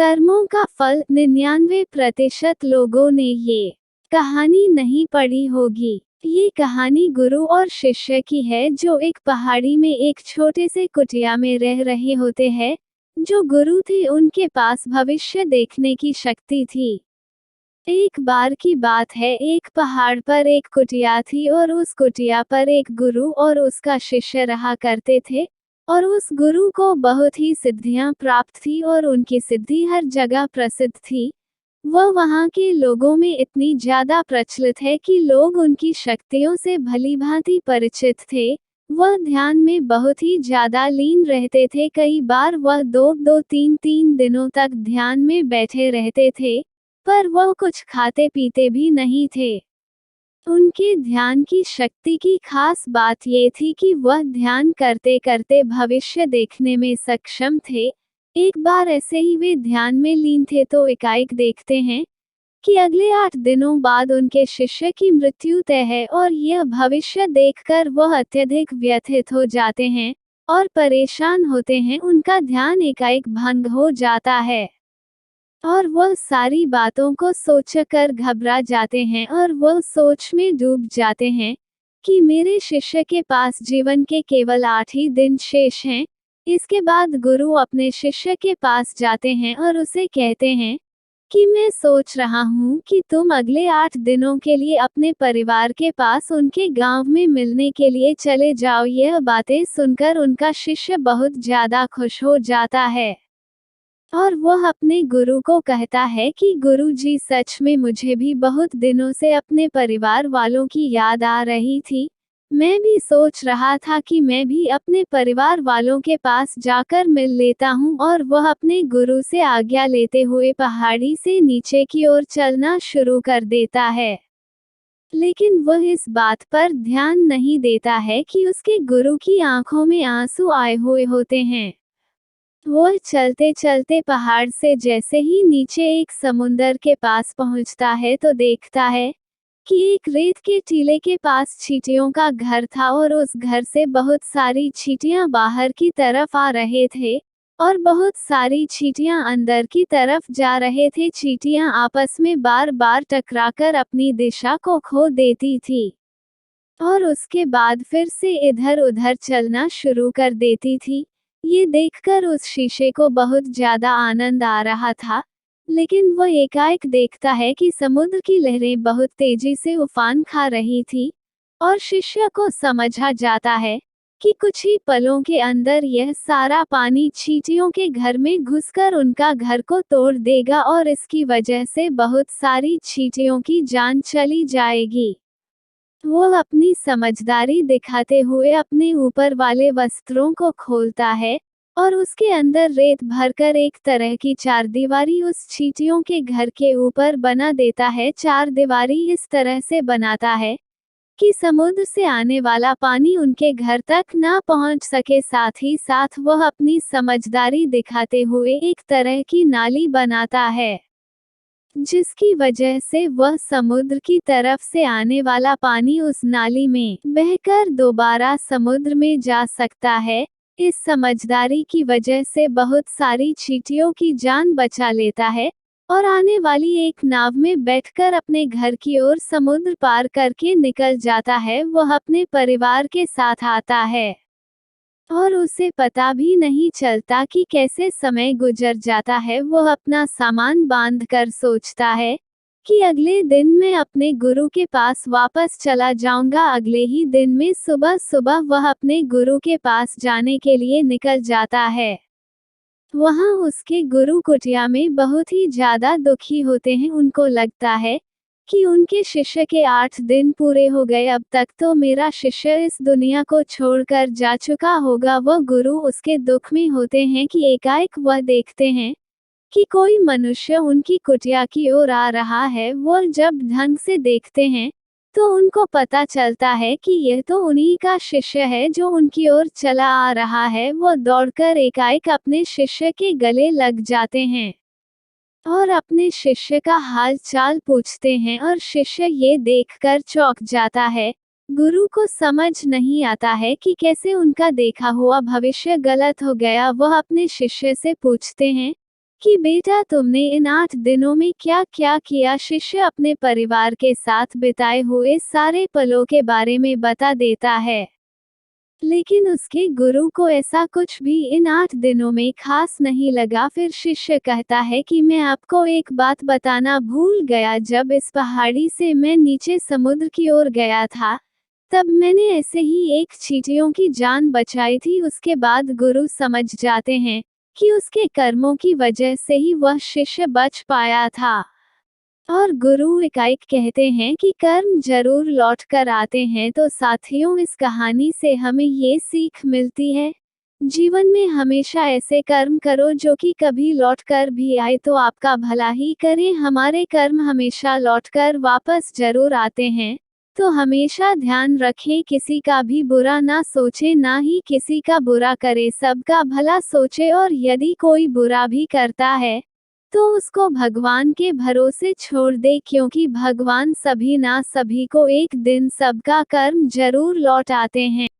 कर्मों का फल 99% लोगों ने ये कहानी नहीं पढ़ी होगी। ये कहानी गुरु और शिष्य की है जो एक पहाड़ी में एक छोटे से कुटिया में रह रहे होते हैं। जो गुरु थे उनके पास भविष्य देखने की शक्ति थी। एक बार की बात है, एक पहाड़ पर एक कुटिया थी और उस कुटिया पर एक गुरु और उसका शिष्य रहा करते थे। और उस गुरु को बहुत ही सिद्धियां प्राप्त थी और उनकी सिद्धि हर जगह प्रसिद्ध थी। वह वहाँ के लोगों में इतनी ज्यादा प्रचलित है कि लोग उनकी शक्तियों से भलीभांति परिचित थे। वह ध्यान में बहुत ही ज्यादा लीन रहते थे। कई बार वह 2-2 3-3 दिनों तक ध्यान में बैठे रहते थे, पर वह कुछ खाते पीते भी नहीं थे। उनके ध्यान की शक्ति की खास बात ये थी कि वह ध्यान करते करते भविष्य देखने में सक्षम थे। एक बार ऐसे ही वे ध्यान में लीन थे तो एकाएक देखते हैं कि अगले 8 दिनों बाद उनके शिष्य की मृत्यु तय है और यह भविष्य देखकर वह अत्यधिक व्यथित हो जाते हैं और परेशान होते हैं। उनका ध्यान एकाएक भंग हो जाता है और वह सारी बातों को सोचकर घबरा जाते हैं और वह सोच में डूब जाते हैं कि मेरे शिष्य के पास जीवन के केवल 8 ही दिन शेष हैं। इसके बाद गुरु अपने शिष्य के पास जाते हैं और उसे कहते हैं कि मैं सोच रहा हूँ कि तुम अगले 8 दिनों के लिए अपने परिवार के पास उनके गांव में मिलने के लिए चले जाओ। यह बातें सुनकर उनका शिष्य बहुत ज्यादा खुश हो जाता है और वह अपने गुरु को कहता है कि गुरुजी, सच में मुझे भी बहुत दिनों से अपने परिवार वालों की याद आ रही थी। मैं भी सोच रहा था कि मैं भी अपने परिवार वालों के पास जाकर मिल लेता हूँ। और वह अपने गुरु से आज्ञा लेते हुए पहाड़ी से नीचे की ओर चलना शुरू कर देता है। लेकिन वह इस बात पर ध्यान नहीं देता है कि उसके गुरु की आंखों में आंसू आए हुए होते हैं। वह चलते चलते पहाड़ से जैसे ही नीचे एक समुंदर के पास पहुंचता है तो देखता है कि एक रेत के टीले के पास चींटियों का घर था और उस घर से बहुत सारी चींटियां बाहर की तरफ आ रहे थे और बहुत सारी चींटियां अंदर की तरफ जा रहे थे। चींटियां आपस में बार बार टकराकर अपनी दिशा को खो देती थी और उसके बाद फिर से इधर उधर चलना शुरू कर देती थी। ये देखकर उस शीशे को बहुत ज्यादा आनंद आ रहा था, लेकिन वह एकाएक देखता है कि समुद्र की लहरें बहुत तेजी से उफान खा रही थी और शिष्य को समझ आ जाता है कि कुछ ही पलों के अंदर यह सारा पानी चींटियों के घर में घुसकर उनका घर को तोड़ देगा और इसकी वजह से बहुत सारी चींटियों की जान चली जाएगी। वो अपनी समझदारी दिखाते हुए अपने ऊपर वाले वस्त्रों को खोलता है और उसके अंदर रेत भरकर एक तरह की चारदीवारी उस चींटियों के घर के ऊपर बना देता है। चारदीवारी इस तरह से बनाता है कि समुद्र से आने वाला पानी उनके घर तक ना पहुंच सके। साथ ही साथ वह अपनी समझदारी दिखाते हुए एक तरह की नाली बनाता है, जिसकी वजह से वह समुद्र की तरफ से आने वाला पानी उस नाली में बहकर दोबारा समुद्र में जा सकता है। इस समझदारी की वजह से बहुत सारी चींटियों की जान बचा लेता है और आने वाली एक नाव में बैठकर अपने घर की ओर समुद्र पार करके निकल जाता है। वह अपने परिवार के साथ आता है और उसे पता भी नहीं चलता कि कैसे समय गुजर जाता है। वह अपना सामान बांधकर सोचता है कि अगले दिन मैं अपने गुरु के पास वापस चला जाऊंगा। अगले ही दिन में सुबह सुबह वह अपने गुरु के पास जाने के लिए निकल जाता है। वहाँ उसके गुरु कुटिया में बहुत ही ज्यादा दुखी होते हैं। उनको लगता है कि उनके शिष्य के 8 दिन पूरे हो गए, अब तक तो मेरा शिष्य इस दुनिया को छोड़कर जा चुका होगा। वह गुरु उसके दुख में होते हैं कि एकाएक वह देखते हैं कि कोई मनुष्य उनकी कुटिया की ओर आ रहा है। वो जब ढंग से देखते हैं तो उनको पता चलता है कि यह तो उन्हीं का शिष्य है जो उनकी ओर चला आ रहा है। वो दौड़कर एकाएक अपने शिष्य के गले लग जाते हैं और अपने शिष्य का हाल चाल पूछते हैं और शिष्य ये देखकर चौंक जाता है। गुरु को समझ नहीं आता है कि कैसे उनका देखा हुआ भविष्य गलत हो गया। वह अपने शिष्य से पूछते हैं कि बेटा तुमने इन 8 दिनों में क्या क्या किया। शिष्य अपने परिवार के साथ बिताए हुए सारे पलों के बारे में बता देता है। लेकिन उसके गुरु को ऐसा कुछ भी इन 8 दिनों में खास नहीं लगा। फिर शिष्य कहता है कि मैं आपको एक बात बताना भूल गया, जब इस पहाड़ी से मैं नीचे समुद्र की ओर गया था, तब मैंने ऐसे ही एक चींटियों की जान बचाई थी। उसके बाद गुरु समझ जाते हैं कि उसके कर्मों की वजह से ही वह शिष्य बच पाया था। और गुरु एकाएक कहते हैं कि कर्म जरूर लौट कर आते हैं। तो साथियों, इस कहानी से हमें ये सीख मिलती है, जीवन में हमेशा ऐसे कर्म करो जो कि कभी लौट कर भी आए तो आपका भला ही करें। हमारे कर्म हमेशा लौट कर वापस जरूर आते हैं। तो हमेशा ध्यान रखें, किसी का भी बुरा ना सोचे, ना ही किसी का बुरा करे, सबका भला सोचे। और यदि कोई बुरा भी करता है तो उसको भगवान के भरोसे छोड़ दे, क्योंकि भगवान सभी ना सभी को एक दिन सबका कर्म जरूर लौट आते हैं।